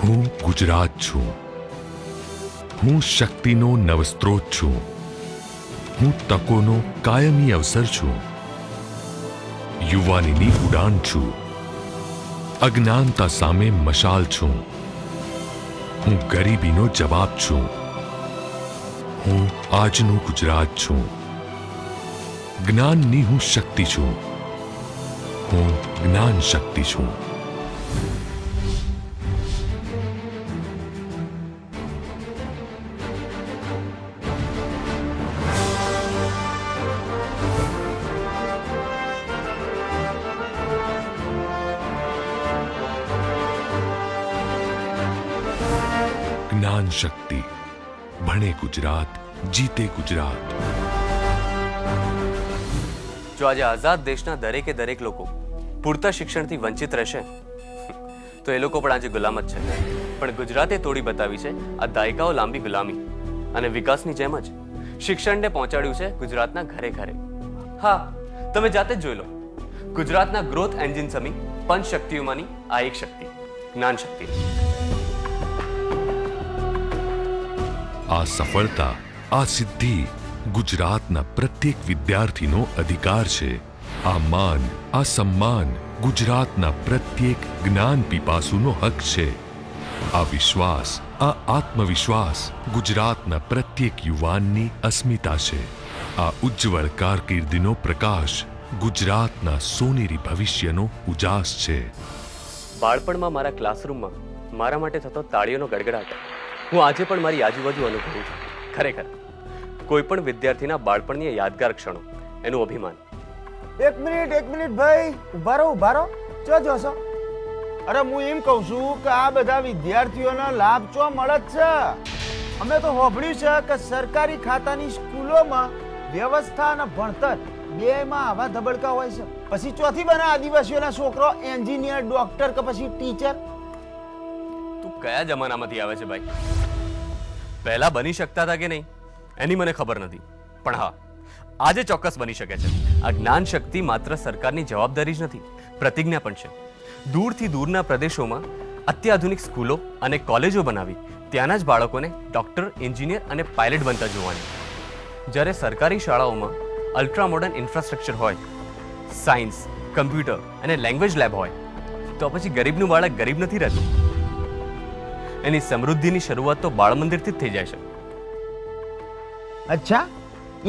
હું ગુજરાત છું. હું શક્તિનો નવસ્ત્રોત છું. હું તકોનો કાયમી અવસર છું. યુવાનીની ઉડાન છું. અજ્ઞાનતા સામે મશાલ છું. હું ગરીબીનો જવાબ છું. હું આજનું ગુજરાત છું. જ્ઞાનની હું શક્તિ છું. હું જ્ઞાન શક્તિ છું. જ્ઞાન શક્તિ. ભણે ગુજરાત, જીતે ગુજરાત. જો આજે આઝાદ દેશના દરેકે દરેક લોકો પૂરતા શિક્ષણથી વંચિત રહેશે તો એ લોકો પણ આજે ગુલામ જ છે. પણ ગુજરાતે તોડી બતાવી છે આ દાયકાઓ લાંબી ગુલામી અને વિકાસની જેમ જ શિક્ષણને પહોંચાડ્યું છે ગુજરાતના ઘરે ઘરે. હા, તમે જાતે જ જોઈ લો. ગુજરાતના ગ્રોથ એન્જિન સમી પંચ શક્તિઓમાંની આ એક શક્તિ, જ્ઞાન શક્તિ. આ સફળતા, આ સિદ્ધિ ગુજરાતના પ્રત્યેક વિદ્યાર્થીનો અધિકાર છે. આ માન, આ સન્માન ગુજરાતના પ્રત્યેક જ્ઞાન પીપાસુનો હક છે. આ વિશ્વાસ, આ આત્મવિશ્વાસ ગુજરાતના પ્રત્યેક યુવાનની અસ્મિતા છે. આ ઉજ્જવળ કારકિર્દીનો પ્રકાશ ગુજરાતના સોનેરી ભવિષ્યનો ઉજાસ છે. બાળપણમાં મારા ક્લાસરૂમમાં મારા માટે થતો તાળીઓનો ગડગડાટ હું આજે પણ મારી આજુબાજુ અનુભવું છું. ખરેખર કોઈ પણ વિદ્યાર્થીના બાળપણની યાદગાર ક્ષણો, એનું અભિમાન. એક મિનિટ ભાઈ, ઉભા રહો. ચો જોશો? અરે હું એમ કહું છું કે આ બધા વિદ્યાર્થીઓનો લાભ ચો મળે જ છે. અમે તો હોભળ્યું છે કે સરકારી ખાતાની સ્કૂલોમાં વ્યવસ્થા અને ભણતર બેમાં આવા ધબડકા હોય છે. પછી ચોથી બને આદિવાસીઓના છોકરો એન્જિનિયર, ડોક્ટર કે પછી ટીચર. તું કયા જમાનામાંથી આવે છે ભાઈ? પહેલા બની શકતા હતા કે નહીં એની મને ખબર નથી, પણ હા, આજે ચોક્કસ બની શકે છે. આ જ્ઞાન શક્તિ માત્ર સરકારની જવાબદારી જ નથી, પ્રતિજ્ઞા પણ છે. દૂરથી દૂરના પ્રદેશોમાં અત્યાધુનિક સ્કૂલો અને કોલેજો બનાવી ત્યાંના જ બાળકોને ડોક્ટર, એન્જિનિયર અને પાયલટ બનતા જોવાની. જ્યારે સરકારી શાળાઓમાં અલ્ટ્રા મોડર્ન ઇન્ફ્રાસ્ટ્રક્ચર હોય, સાયન્સ, કમ્પ્યુટર અને લેંગ્વેજ લેબ હોય, તો પછી ગરીબનું બાળક ગરીબ નથી રહેતું. એની સમૃદ્ધિની શરૂઆત તો બાળ મંદિરથી જ થઈ જાય છે. અચ્છા,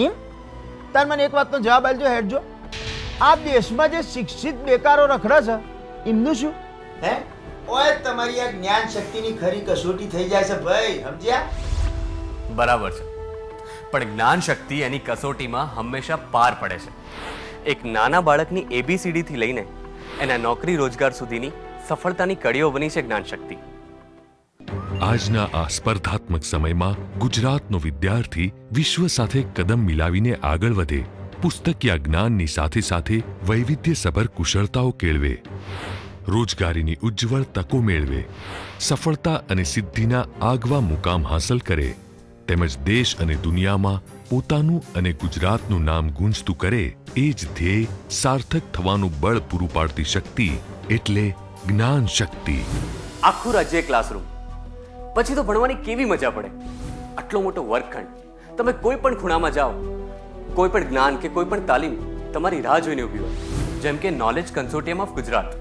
એમ? તાર મને એક વાતનો જવાબ આપજો હેડજો. આ દેશમાં જે શિક્ષિત બેકારો રખડે છે એમનું શું? હે ઓય, તમારી આ જ્ઞાન શક્તિની ખરી કસોટી થઈ જાય છે ભાઈ, સમજ્યા? બરાબર છે, પણ જ્ઞાન શક્તિ એની કસોટીમાં હંમેશા પાર પડે છે. એક નાના બાળકની ABCD થી લઈને એના નોકરી રોજગાર સુધીની સફળતાની કડીઓ બની છે જ્ઞાન શક્તિ. આજના આ સ્પર્ધાત્મક સમયમાં ગુજરાતનો વિદ્યાર્થી વિશ્વ સાથે કદમ મિલાવીને આગળ વધે, પુસ્તકીય જ્ઞાનની સાથે સાથે વૈવિધ્યસભર કુશળતાઓ કેળવે, રોજગારીની ઉજ્જવળ તકો મેળવે, સફળતા અને સિદ્ધિના આગવા મુકામ હાંસલ કરે, તેમજ દેશ અને દુનિયામાં પોતાનું અને ગુજરાતનું નામ ગુંજતું કરે, એ જ ધ્યેય સાર્થક થવાનું બળ પૂરું પાડતી શક્તિ એટલે જ્ઞાન શક્તિ. આખું રાજ્ય ક્લાસરૂમ, પછી તો ભણવાની કેવી મજા પડે. આટલો મોટો વર્ગખંડ, તમે કોઈ પણ ખૂણામાં જાઓ, કોઈ પણ જ્ઞાન કે કોઈ પણ તાલીમ તમારી રાહ જોઈને ઊભી હોય. જેમ કે નોલેજ કન્સોર્ટિયમ ઓફ ગુજરાત.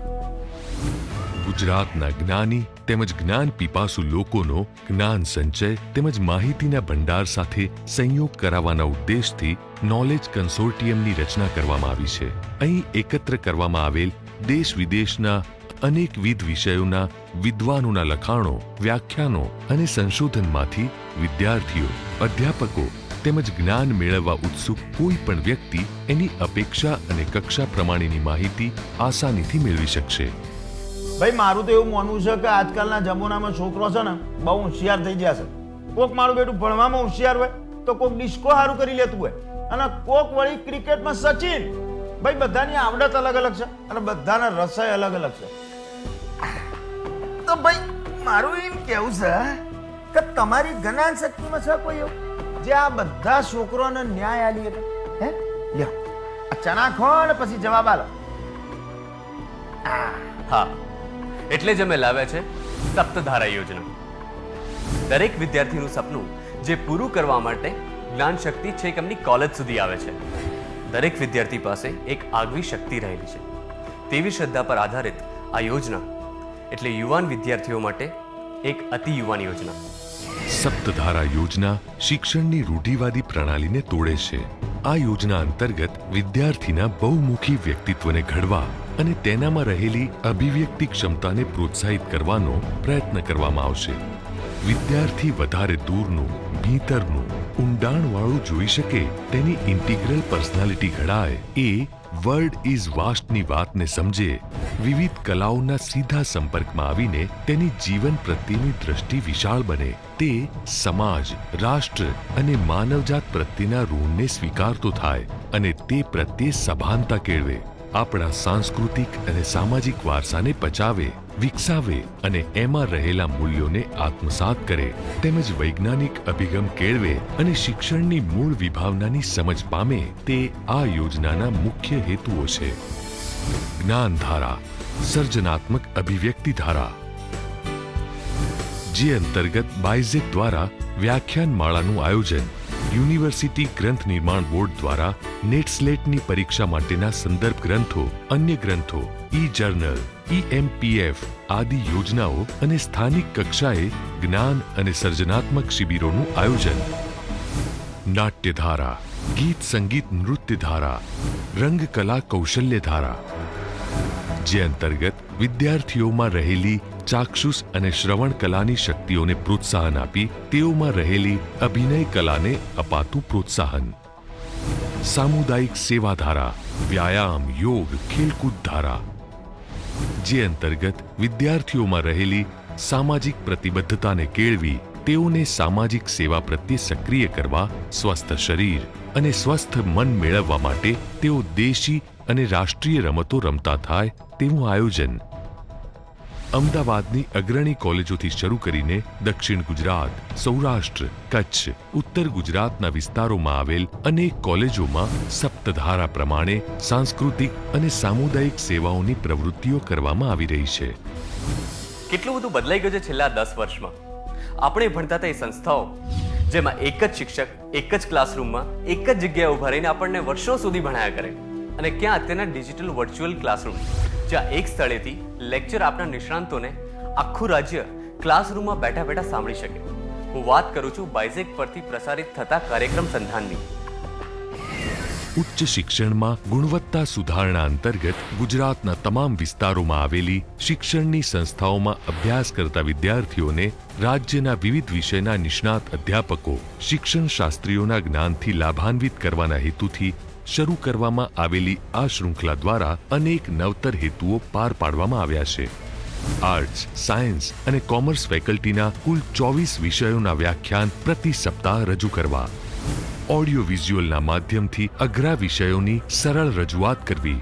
ગુજરાતના જ્ઞાની તેમજ જ્ઞાન પીપાસુ લોકોનો જ્ઞાન સંચય તેમજ માહિતીના ભંડાર સાથે સંયોગ કરાવવાના ઉદ્દેશથી નોલેજ કન્સોર્ટિયમની રચના કરવામાં આવી છે. અહીં એકત્ર કરવામાં આવેલ દેશ વિદેશના અનેકવિધ વિષયોના વિદ્વાનોના લખાણો, વ્યાખ્યાનો અને સંશોધનમાંથી વિદ્યાર્થીઓ, અધ્યાપકો તેમજ જ્ઞાન મેળવવા ઉત્સુક કોઈ પણ વ્યક્તિ એની અપેક્ષા અને કક્ષા પ્રમાણેની માહિતી આસાનીથી મેળવી શકશે. ભાઈ મારું તો એવું માનવું છે કે આજકાલના જમાનામાં છોકરો છે ને બહુ હોશિયાર થઈ ગયા છે. કોક મારું બેટું ભણવામાં હોશિયાર હોય તો કોક ડિસ્કો સારું કરી લેતું હોય અને કોક વળી ક્રિકેટમાં સચિન. ભાઈ બધાની આવડત અલગ અલગ છે અને બધાના રસય અલગ અલગ છે. તો ભાઈ મારું એમ કેવું છે કે તમારી જ્ઞાન શક્તિમાં છે કોઈ એવું જે આ બધા છોકરોને ન્યાય આલી શકે? હે લ્યો આ ચણા ખો ને પછી જવાબ આલો. હા, એટલે જ અમે લાવ્યા છે સપ્તધારા યોજના. દરેક વિદ્યાર્થીનું સપનું જે પૂરું કરવા માટે જ્ઞાન શક્તિ છેક એમની કોલેજ સુધી આવે છે. દરેક વિદ્યાર્થી પાસે એક આગવી શક્તિ રહેલી છે. તેવી શ્રદ્ધા પર આધારિત આ યોજના એટલે યુવાન વિદ્યાર્થીઓ માટે એક અતિ યુવાન યોજના. સપ્તધારા યોજના શિક્ષણની રૂઢિવાદી પ્રણાલીને તોડે છે. આ યોજના અંતર્ગત વિદ્યાર્થીના બહુમુખી વ્યક્તિત્વને ઘડવા અને તેનામાં રહેલી અભિવ્યક્તિ ક્ષમતાને પ્રોત્સાહિત કરવાનો પ્રયત્ન કરવામાં આવશે. વિદ્યાર્થી વધારે દૂરનું, ભીતરનું, ઊંડાણવાળું જોઈ શકે, તેની ઇન્ટિગ્રલ પર્સનાલિટી ઘડાય, એ વર્લ્ડ ઇઝ વાસ્ટની વાતને સમજે, વિવિધ કલાઓના સીધા સંપર્કમાં આવીને તેની જીવન પ્રત્યેની દ્રષ્ટિ વિશાળ બને, તે સમાજ, રાષ્ટ્ર અને માનવજાત પ્રત્યેના ઋણને સ્વીકારતો થાય અને તે પ્રત્યે સભાનતા કેળવે, આપણા સાંસ્કૃતિક અને સામાજિક વારસાને પચાવે, વિકસાવે અને એમાં રહેલા મૂલ્યોને આત્મસાત કરે, તેમજ વૈજ્ઞાનિક અભિગમ કેળવે અને શિક્ષણની મૂળ વિભાવનાની સમજ પામે, તે આ યોજનાના મુખ્ય હેતુઓ છે. જ્ઞાનધારા, સર્જનાત્મક અભિવ્યક્તિ ધારા, જે અંતર્ગત બાયઝેક દ્વારા વ્યાખ્યાન માળાનું આયોજન, યુનિવર્સિટી ગ્રંથ નિર્માણ બોર્ડ દ્વારા નેટ સ્લેટની પરીક્ષા માટેના સંદર્ભ ગ્રંથો, અન્ય ગ્રંથો, ઈ જર્નલ, EMPF આદિ યોજનાઓ અને સ્થાનિક કક્ષાએ જ્ઞાન અને સર્જનાત્મક શિબિરોનું આયોજન. નાટ્યધારા, ગીત સંગીત નૃત્ય ધારા, રંગકલા કૌશલ્ય ધારા, જે અંતર્ગત વિદ્યાર્થીઓમાં રહેલી ચાક્ષુષ અને શ્રવણ કલાની શક્તિઓને પ્રોત્સાહન આપી તેઓમાં રહેલી અભિનય કલાને અપાતું પ્રોત્સાહન. સામુદાયિક સેવા ધારા, વ્યાયામ, યોગ, ખેલકૂદ ધારા, જે અંતર્ગત વિદ્યાર્થીઓમાં રહેલી સામાજિક પ્રતિબદ્ધતાને કેળવી તેઓને સામાજિક સેવા પ્રત્યે સક્રિય કરવા, સ્વસ્થ શરીર અને સ્વસ્થ મન મેળવવા માટે તેઓ દેશી અને રાષ્ટ્રીય રમતો રમતા થાય તેવું આયોજન. અમદાવાદની અગ્રણી કોલેજોથી શરૂ કરીને દક્ષિણ ગુજરાત, સૌરાષ્ટ્ર, કચ્છ, ઉત્તર ગુજરાતના વિસ્તારોમાં આવેલ અનેક કોલેજોમાં સપ્તધારા પ્રમાણે સાંસ્કૃતિક અને સામુદાયિક સેવાઓની પ્રવૃત્તિઓ કરવામાં આવી રહી છે. કેટલું બધું બદલાઈ ગયું છે છેલ્લા 10 વર્ષમાં. આપણે ભણતા હતા એ સંસ્થાઓ જેમાં એક જ શિક્ષક એક જ ક્લાસરૂમમાં એક જ જગ્યાએ ઉભા રહીને આપણને વર્ષો સુધી ભણાયા કરે, અને ક્યાં અત્યારના ડિજિટલ વર્ચ્યુઅલ ક્લાસરૂમ જ્યાં એક સ્થળેથી લેક્ચર આપના નિષ્ણાંતોને આખું રાજ્ય ક્લાસરૂમમાં બેઠા બેઠા સાંભળી શકે. હું વાત કરું છું બાયઝેક પરથી પ્રસારિત થતા કાર્યક્રમ સંધાનની. ઉચ્ચ શિક્ષણમાં ગુણવત્તા સુધારણા અંતર્ગત ગુજરાતના તમામ વિસ્તારોમાં આવેલી શિક્ષણની સંસ્થાઓમાં અભ્યાસ કરતા વિદ્યાર્થીઓને રાજ્યના વિવિધ વિષયના નિષ્ણાત અધ્યાપકો, શિક્ષણ શાસ્ત્રીઓના જ્ઞાનથી લાભાન્વિત કરવાના હેતુથી શરૂ કરવામાં આવેલી આ શૃંખલા દ્વારા અનેક નવતર હેતુઓ પાર પાડવામાં આવ્યા છે. આર્ટ્સ, સાયન્સ અને કોમર્સ ફેકલ્ટીના કુલ 24 વિષયોના વ્યાખ્યાન પ્રતિ સપ્તાહ રજૂ કરવા, ઓડિયો વિઝ્યુઅલના માધ્યમથી અઘરા વિષયોની સરળ રજૂઆત કરવી,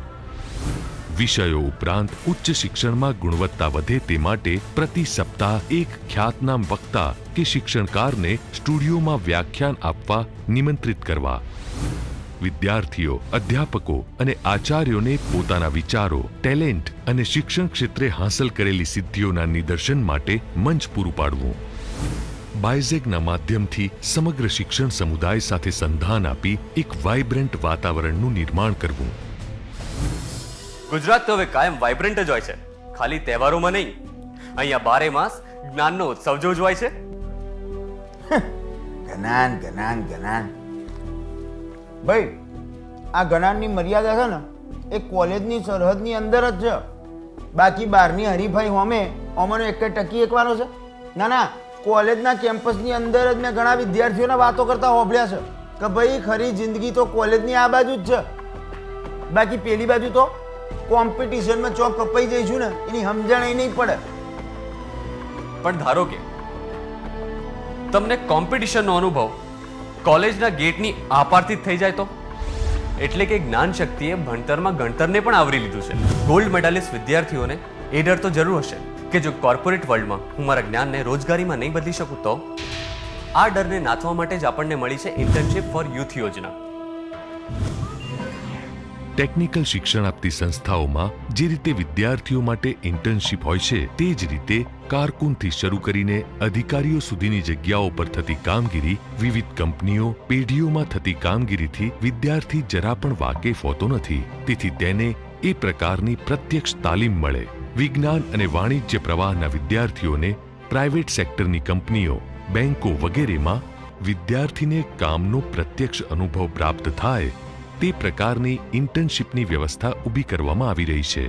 વિષયો ઉપરાંત ઉચ્ચ શિક્ષણમાં ગુણવત્તા વધે તે માટે પ્રતિ સપ્તાહ એક ખ્યાતનામ વક્તા કે શિક્ષણકારને સ્ટુડિયોમાં વ્યાખ્યાન આપવા નિમંત્રિત કરવા, વિદ્યાર્થીઓ, અધ્યાપકો અને આચાર્યોને પોતાના વિચારો, ટેલેન્ટ અને શિક્ષણ ક્ષેત્રે હાંસલ કરેલી સિદ્ધિઓના નિદર્શન માટે મંચ પૂરું પાડવું, બાયઝેકના માધ્યમથી સમગ્ર શિક્ષણ સમુદાય સાથે સંધાન આપી એક વાઇબ્રન્ટ વાતાવરણનું નિર્માણ કરવું. ગુજરાત તો હવે કાયમ વાઇબ્રન્ટ જ હોય છે, ખાલી તહેવારોમાં નહીં. અહીંયા 12 માસ જ્ઞાનનો ઉત્સવ જ ઉજવાય છે. જ્ઞાન જ્ઞાન જ્ઞાન ભાઈ, આ જ્ઞાનની મર્યાદા છે ને એ કોલેજની સરહદની અંદર જ છે. બાકી બહારની હરીફાઈ હોમે અમને એક ટકી એકવાનો છે. ના ના, કોલેજના કેમ્પસની અંદર જ મેં ઘણા વિદ્યાર્થીઓને વાતો કરતા હોભળ્યા છે કે ભાઈ ખરી જિંદગી તો કોલેજની આ બાજુ જ છે, બાકી પેલી બાજુ તો કોમ્પિટિશનમાં ચોક કપાઈ જઈશું ને એની સમજણ એ નહીં પડે. પણ ધારો કે તમને કોમ્પિટિશનનો અનુભવ કોલેજના ગેટની આપારથી જ થઈ જાય તો? એટલે કે જ્ઞાન શક્તિએ ભણતરમાં ગણતરને પણ આવરી લીધું છે. ગોલ્ડ મેડાલિસ્ટ વિદ્યાર્થીઓને એ ડર તો જરૂર હશે કે જો કોર્પોરેટ વર્લ્ડમાં હું મારા જ્ઞાનને રોજગારીમાં નહીં બદલી શકું તો? આ ડરને નાથવા માટે જ આપણને મળી છે ઇન્ટર્નશિપ ફોર યુથ યોજના. ટેકનિકલ શિક્ષણ આપતી સંસ્થાઓમાં જે રીતે વિદ્યાર્થીઓ માટે ઇન્ટર્નશીપ હોય છે તે જ રીતે કારકુનથી શરૂ કરીને અધિકારીઓ સુધીની જગ્યાઓ પર થતી કામગીરી, વિવિધ કંપનીઓ, પેઢીઓમાં થતી કામગીરીથી વિદ્યાર્થી જરા પણ વાકેફ હોતો નથી. તેથી તેને એ પ્રકારની પ્રત્યક્ષ તાલીમ મળે. વિજ્ઞાન અને વાણિજ્ય પ્રવાહના વિદ્યાર્થીઓને પ્રાઇવેટ સેક્ટરની કંપનીઓ, બેંકો વગેરેમાં વિદ્યાર્થીને કામનો પ્રત્યક્ષ અનુભવ પ્રાપ્ત થાય તે પ્રકારની ઇન્ટર્નશીપની વ્યવસ્થા ઊભી કરવામાં આવી રહી છે.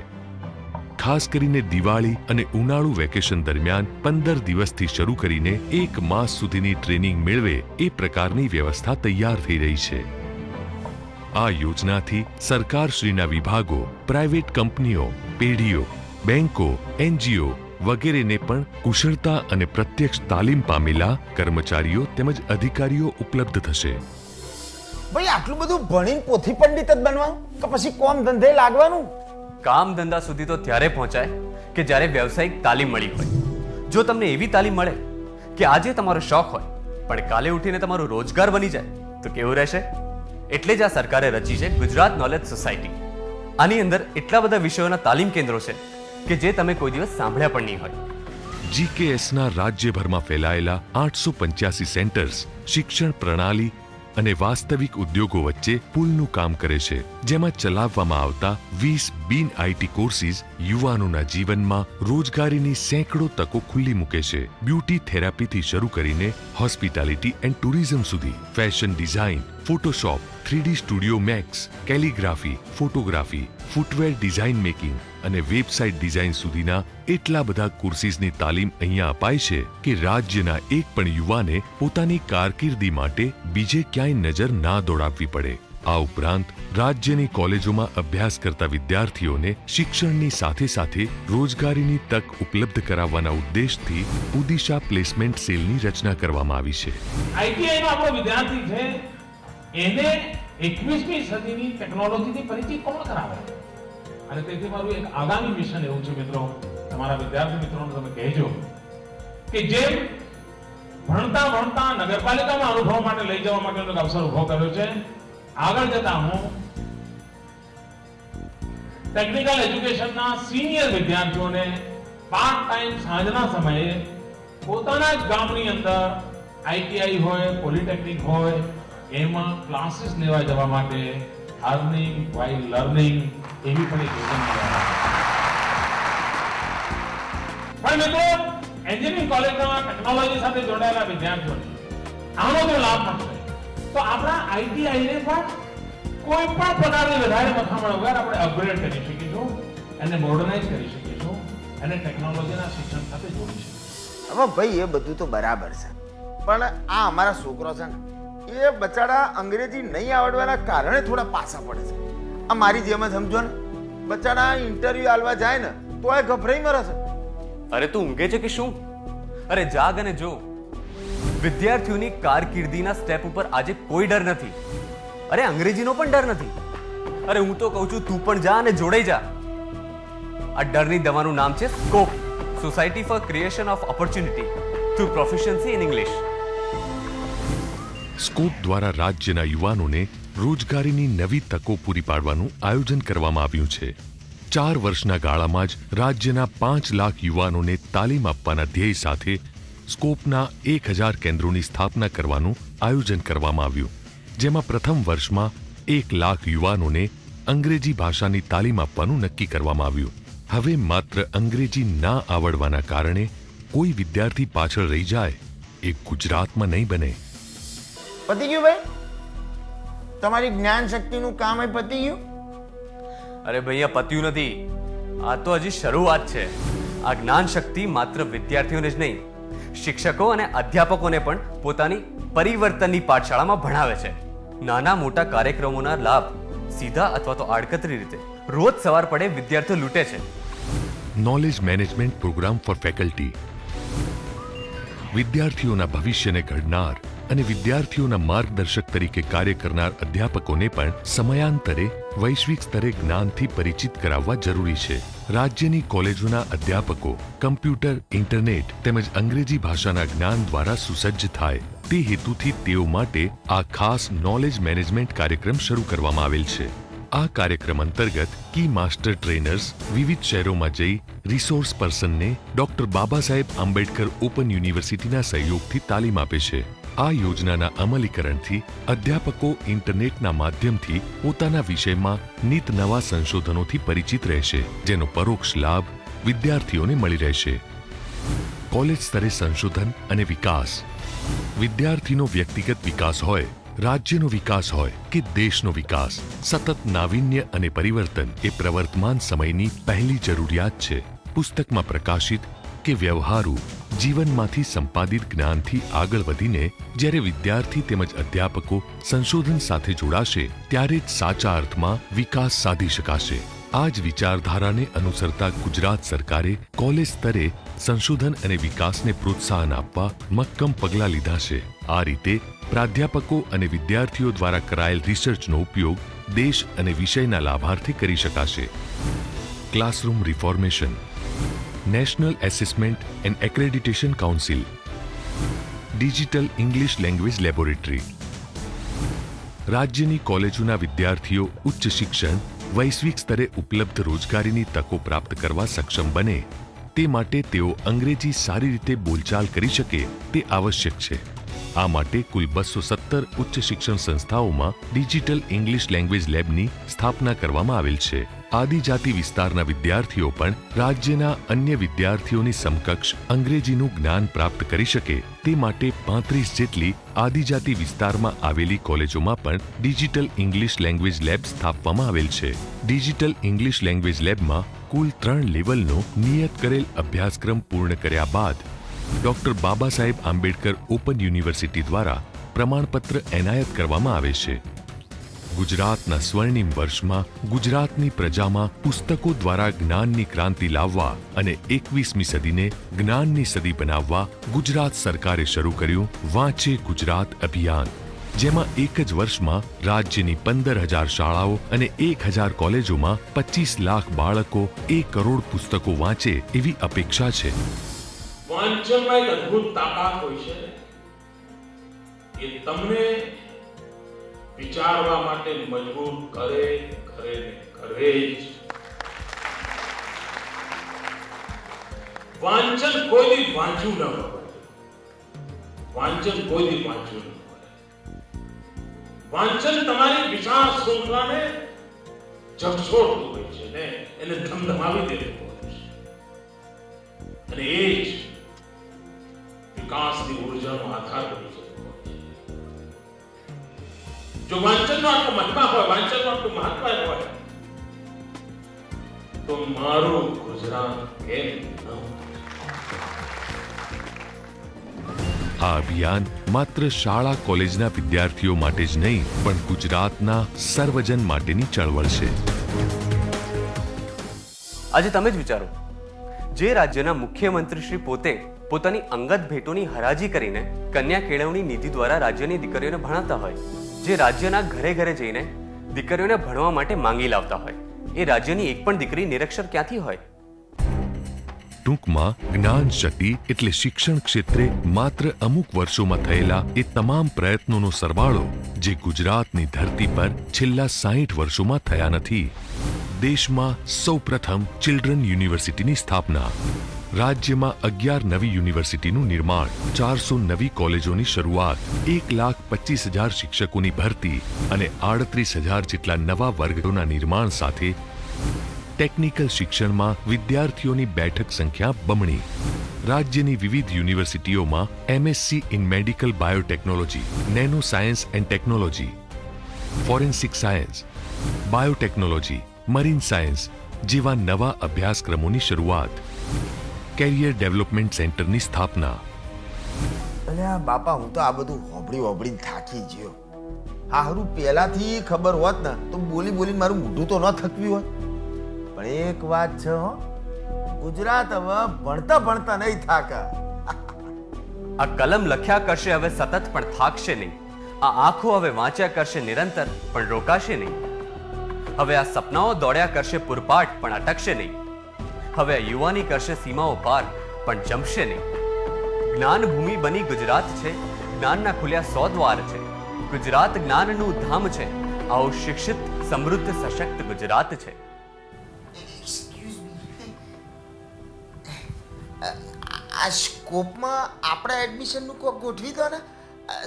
ખાસ કરીને દિવાળી અને ઉનાળુ વેકેશન દરમિયાન 15 દિવસથી શરૂ કરીને 1 માસ સુધીની ટ્રેનિંગ મેળવે એ પ્રકારની વ્યવસ્થા તૈયાર થઈ રહી છે. આ યોજનાથી સરકારશ્રીના વિભાગો, પ્રાઇવેટ કંપનીઓ, પેઢીઓ, બેંકો, એનજીઓ વગેરેને પણ કુશળતા અને પ્રત્યક્ષ તાલીમ પામેલા કર્મચારીઓ તેમજ અધિકારીઓ ઉપલબ્ધ થશે. ભાઈ આટલું બધું ભણીને પોથી પંડિત જ બનવાનું કે પછી કોમ ધંધે લાગવાનું? કામ ધંધા સુધી તો ત્યારે પહોંચાય કે જ્યારે વ્યવસાયિક તાલીમ મળી હોય. જો તમને એવી તાલીમ મળે કે આજે તમારો શોખ હોય પણ કાલે ઉઠીને તમારો રોજગાર બની જાય તો કેવું રહેશે? એટલે જ આ સરકારે રચી છે ગુજરાત નોલેજ સોસાયટી. આની અંદર એટલા બધા વિષયોના તાલીમ કેન્દ્રો છે કે જે તમે કોઈ દિવસ સાંભળ્યા પણ નહીં હોય. જીકેએસના રાજ્યભરમાં ફેલાયેલા 885 સેન્ટર્સ શિક્ષણ પ્રણાલી અને વાસ્તવિક ઉદ્યોગો વચ્ચે પુલનું કામ કરે છે, જેમાં ચલાવવામાં આવતા 20 બિન આઈટી કોર્સીસ યુવાનોના જીવનમાં રોજગારીની સેંકડો તકો ખુલ્લી મૂકે છે. બ્યુટી થેરાપીથી શરૂ કરીને હોસ્પિટાલિટી એન્ડ ટુરિઝમ સુધી, fashion design, Photoshop, 3D studio max, calligraphy, photography, footwear design making અને વેબસાઇટ ડિઝાઇન સુધીના એટલા બધા કોર્સીસની તાલીમ અહીંયા અપાય છે કે રાજ્યના એક પણ યુવાને પોતાની કારકિર્દી માટે બીજે ક્યાંય નજર ના દોડાવવી પડે. આ ઉપરાંત રાજ્યની કોલેજોમાં અભ્યાસ કરતા વિદ્યાર્થીઓને શિક્ષણની સાથે સાથે રોજગારીની તક ઉપલબ્ધ કરાવવાના ઉદ્દેશથી ઉદિશા પ્લેસમેન્ટ સેલની રચના કરવામાં આવી છે. આઈટીઆઈનો આપણો વિદ્યાર્થી છે એને 21મી સદીની ટેકનોલોજીથી પરિચિત કોણ કરાવે? અને તેથી મારું એક આગામી મિશન એવું છે મિત્રો, તમારા વિદ્યાર્થી મિત્રોને તમે કહેજો કે જેમ ભણતા ભણતા નગરપાલિકામાં અનુભવ માટે લઈ જવા માટેનો એક અવસર ઉભો કર્યો છે, આગળ જતા હું ટેકનિકલ એજ્યુકેશનના સિનિયર વિદ્યાર્થીઓને પાર્ટ ટાઈમ સાંજના સમયે પોતાના જ ગામની અંદર આઈટીઆઈ હોય, પોલિટેકનિક હોય એમાં ક્લાસીસ લેવા જવા માટે અર્નિંગ વાઇલ લર્નિંગ એવી પણ એક યોજના પણ મિત્રો એન્જિનિયરિંગ કોલેજમાં ટેકનોલોજી સાથે જોડાયેલા વિદ્યાર્થીઓને આનો જો લાભ મળશે તો આપણા આઈટીઆઈને પણ કોઈ પણ પ્રકારની વધારે મથામણ વગર આપણે અપગ્રેડ કરી શકીશું, એને મોડર્નાઇઝ કરી શકીશું, અને ટેકનોલોજીના શિક્ષણ સાથે જોડી શકીશું. હવે ભાઈ એ બધું તો બરાબર છે, પણ આ અમારા છોકરો છે ને એ બચાડા અંગ્રેજી નહીં આવડવાના કારણે થોડા પાછા પડે છે. આ મારી જેમ જ સમજો ને, બચાડા ઇન્ટરવ્યુ આલવા જાય ને તો એ ગભરાઈ મરે છે. અરે તું ઊંઘે છે કે શું? અરે જાગ અને જો. વિદ્યાર્થીઓની કારકિર્દીના સ્ટેપ ઉપર આજે કોઈ ડર નથી. અરે અંગ્રેજીનો પણ ડર નથી. અરે હું તો કહું છું તું પણ જા અને જોડાઈ જા. આ ડરની દવાનું નામ છે scope, society for creation of opportunity through proficiency in English. Scope દ્વારા રાજ્યના યુવાનોને રોજગારીની નવી તકો પૂરી પાડવાનું આયોજન કરવામાં આવ્યું છે. 4 વર્ષના ગાળામાં જ રાજ્યના 5 લાખ યુવાનોને તાલીમ આપવાના ધ્યેય સાથે સ્કોપના 1000 કેન્દ્રોની સ્થાપના કરવાનું આયોજન કરવામાં આવ્યું, જેમાં પ્રથમ વર્ષમાં 1 લાખ યુવાનોને અંગ્રેજી ભાષાની તાલીમ આપવાનું નક્કી કરવામાં આવ્યું. હવે માત્ર અંગ્રેજી ના આવડવાના કારણે કોઈ વિદ્યાર્થી પાછળ રહી જાય એ ગુજરાતમાં નહીં બને. પતી ગયું ભાઈ? તમારી જ્ઞાન શક્તિનું કામ એ પતી ગયું? અરે ભૈયા પત્યું નથી, આ તો હજી શરૂઆત છે. આ જ્ઞાન શક્તિ માત્ર વિદ્યાર્થીઓને જ નહીં, શિક્ષકો અને અધ્યાપકોને પણ પોતાની પરિવર્તનની પાઠશાળામાં ભણાવે છે. નાના મોટા કાર્યક્રમોના લાભ સીધા અથવા તો આડકતરી રીતે રોજ સવાર પડે વિદ્યાર્થીઓ લૂંટે છે. Knowledge management program for faculty વિદ્યાર્થીઓના ભવિષ્યને ઘડનાર અને વિદ્યાર્થીઓના માર્ગદર્શક તરીકે કાર્ય કરનાર અધ્યાપકોને પણ સમયાંતરે વૈશ્વિક સ્તરે જ્ઞાનથી પરિચિત કરાવવા જરૂરી છે. રાજ્યની કોલેજોના અધ્યાપકો કમ્પ્યુટર, ઇન્ટરનેટ તેમજ અંગ્રેજી ભાષાના જ્ઞાન દ્વારા સુસજ્જ થાય તે હેતુથી તેઓ માટે આ ખાસ નોલેજ મેનેજમેન્ટ કાર્યક્રમ શરૂ કરવામાં આવેલ છે. આ કાર્યક્રમ અંતર્ગત કી માસ્ટર ટ્રેનર્સ વિવિધ શહેરોમાં જઈ resource પર્સનને doctor Baba Saheb Ambedkar open યુનિવર્સિટીના સહયોગથી તાલીમ આપે છે. આ યોજનાના અમલીકરણથી અધ્યાપકો ઇન્ટરનેટના માધ્યમથી પોતાના વિષયમાં નિત નવા સંશોધનોથી પરિચિત રહેશે, જેનો પરોક્ષ લાભ વિદ્યાર્થીઓને મળી રહેશે. કોલેજ સ્તરે સંશોધન અને વિકાસ. વિદ્યાર્થીનો વ્યક્તિગત વિકાસ હોય, રાજ્યનો વિકાસ હોય કે દેશનો વિકાસ, સતત નાવીન્ય અને પરિવર્તન એ પ્રવર્તમાન સમયની પહેલી જરૂરિયાત છે. પુસ્તકમાં પ્રકાશિત કે વ્યવહારુ જીવનમાંથી સંપાદિત જ્ઞાનથી આગળ વધીને જ્યારે વિદ્યાર્થી તેમજ અધ્યાપકો સંશોધન સાથે જોડાશે ત્યારે જ સાચા અર્થમાં વિકાસ સાધી શકાશે. આ જ વિચારધારાને અનુસરતા ગુજરાત સરકારે કોલેજ સ્તરે સંશોધન અને વિકાસને પ્રોત્સાહન આપવા મક્કમ પગલાં લીધા છે. આ રીતે પ્રાધ્યાપકો અને વિદ્યાર્થીઓ દ્વારા કરાયેલ રિસર્ચનો ઉપયોગ દેશ અને વિષયના લાભાર્થે કરી શકાશે. Classroom reformation. National assessment and accreditation council. Digital English language laboratory. રાજ્યની કોલેજોના વિદ્યાર્થીઓ ઉચ્ચ શિક્ષણ, વૈશ્વિક સ્તરે ઉપલબ્ધ રોજગારીની તકો પ્રાપ્ત કરવા સક્ષમ બને તે માટે તેઓ અંગ્રેજી સારી રીતે બોલચાલ કરી શકે તે આવશ્યક છે. આ માટે કુલ 217 ઉચ્ચ શિક્ષણ સંસ્થાઓમાં ડિજિટલ ઇંગ્લિશ લેંગ્વેજ લેબની સ્થાપના કરવામાં આવેલ છે. આદિજાતિ વિસ્તારના વિદ્યાર્થીઓ પણ રાજ્યના અન્ય વિદ્યાર્થીઓની સમકક્ષ અંગ્રેજીનું જ્ઞાન પ્રાપ્ત કરી શકે તે માટે 35 જેટલી આદિજાતિ વિસ્તારમાં આવેલી કોલેજોમાં પણ ડિજિટલ ઇંગ્લિશ લેંગ્વેજ લેબ સ્થાપવામાં આવેલ છે. ડિજિટલ ઇંગ્લિશ લેંગ્વેજ લેબમાં કુલ 3 લેવલનો નિયત કરેલ અભ્યાસક્રમ પૂર્ણ કર્યા બાદ doctor Baba Saheb Ambedkar open university દ્વારા પ્રમાણપત્ર એનાયત કરવામાં આવે છે. ગુજરાતના સ્વર્ણિમ વર્ષમાં ગુજરાતની પ્રજામાં પુસ્તકો દ્વારા જ્ઞાનની ક્રાંતિ લાવવા અને 21મી સદીને જ્ઞાનની સદી બનાવવા ગુજરાત સરકારે શરૂ કર્યું વાંચે ગુજરાત અભિયાન, જેમાં એક જ વર્ષમાં રાજ્યની 15,000 શાળાઓ અને 1,000 કોલેજોમાં 25 લાખ બાળકો 1 કરોડ પુસ્તકો વાંચે એવી અપેક્ષા છે. વાંચનમાં એક અદ્ભુત તાકાત હોય છે એ તમને વિચારવા માટે મજબૂર કરે જ. વાંચન કોઈ દી વાંચ્યું ન હોય, વાંચન કોઈ દી વાંચ્યું ન હોય. વાંચન તમારી વિચાર શૃંખલાને ઝકઝોરતું હોય છે ને એને ધમધમાવી દેતું હોય છે, અને એ જ વિકાસની ઉર્જાનો આધાર બની જતો હોય છે. જો વાંચનનો આટલો મહિમા હોય, વાંચનનો આટલું મહત્વ હોય, તો મારું ગુજરાત કેમ ન હોય? આ અભિયાન માત્ર શાળા કોલેજના વિદ્યાર્થીઓ માટે જ નહીં પણ ગુજરાતના સર્વજન માટેની ચળવળ છે. આજે તમે જ વિચારો, જે રાજ્યના મુખ્યમંત્રી શ્રી પોતે પોતાની અંગત ભેટોની હરાજી કરીને કન્યા કેળવણી નીતિ દ્વારા રાજ્યની દીકરીઓને ભણાવતા હોય, જે રાજ્યના ઘરે ઘરે જઈને દીકરીઓને ભણવા માટે માંગી લાવતા હોય, એ રાજ્યની એક પણ દીકરી નિરક્ષર ક્યાંથી હોય? ટૂંકમાં જ્ઞાન શક્તિ એટલે શિક્ષણ ક્ષેત્રે માત્ર અમુક વર્ષોમાં થયેલા એ તમામ પ્રયત્નોનો સરવાળો જે ગુજરાતની ધરતી પર છેલ્લા 60 વર્ષોમાં થયા નથી. દેશમાં સૌપ્રથમ ચિલ્ડ્રન યુનિવર્સિટીની સ્થાપના, રાજ્યમાં 11 નવી યુનિવર્સિટીનું નિર્માણ, 400 નવી કોલેજોની શરૂઆત, 1,25,000 શિક્ષકોની ભરતી અને 38,000 જેટલા નવા વર્ગોના નિર્માણ સાથે ટેકનિકલ શિક્ષણમાં વિદ્યાર્થીઓની બેઠક સંખ્યા બમણી. રાજ્યની વિવિધ યુનિવર્સિટીઓમાં MSc in medical biotechnology, nano science and technology, forensic science, biotechnology, marine science જેવા નવા અભ્યાસક્રમોની શરૂઆત, કેરિયર ડેવલપમેન્ટ સેન્ટરની સ્થાપના. અલ્યા બાપા, હું તો આ બધું હોબળીને થાકી ગયો. હારું પહેલાથી ખબર હોત ને તો બોલીને મારું મોઢું તો ન થકવ્યું હોત. પણ એક વાત છે હો, ગુજરાત હવે ભણતા નહીં થાકા. આ કલમ લખ્યા કરશે હવે સતત પણ થાકશે નહીં. આ આંખો હવે વાંચ્યા કરશે નિરંતર પણ રોકાશે નહીં. હવે આ સપનાઓ દોડ્યા કરશે પૂરપાટ પણ અટકશે નહીં. હવે આ યુવાની કરશે સીમાઓ પાર પણ જમશે નહીં. જ્ઞાન ભૂમિ બની ગુજરાત છે, જ્ઞાનના ખુલ્યા 100 દ્વાર છે. ગુજરાત જ્ઞાનનું ધામ છે. આવો શિક્ષિત સમૃદ્ધ સશક્ત ગુજરાત છે. એક્સક્યુઝ મી, આ સ્કોપમાં આપણા એડમિશનનું કોક ગોઠવી દો ને.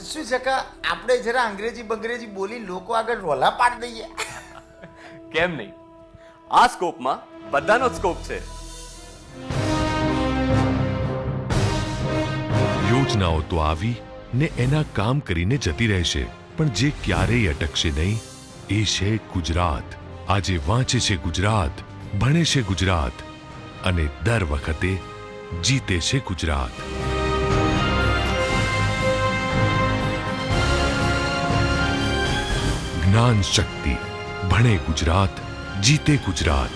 શું છે કે આપણે જરા અંગ્રેજી બંગ્રેજી બોલી લોકો આગળ રોલા પાડી દઈએ. કેમ નહીં? આ સ્કોપમાં બધાનો જ સ્કોપ છે. યોજનાઓ તો આવી ને એના કામ કરીને જતી રહેશે, પણ જે ક્યારેય અટકશે નહીં એ છે ગુજરાત. આજે વાંચે છે ગુજરાત, ભણે છે ગુજરાત અને દર વખતે જીતે છે ગુજરાત. જ્ઞાન શક્તિ, ભણે ગુજરાત, જીતે ગુજરાત.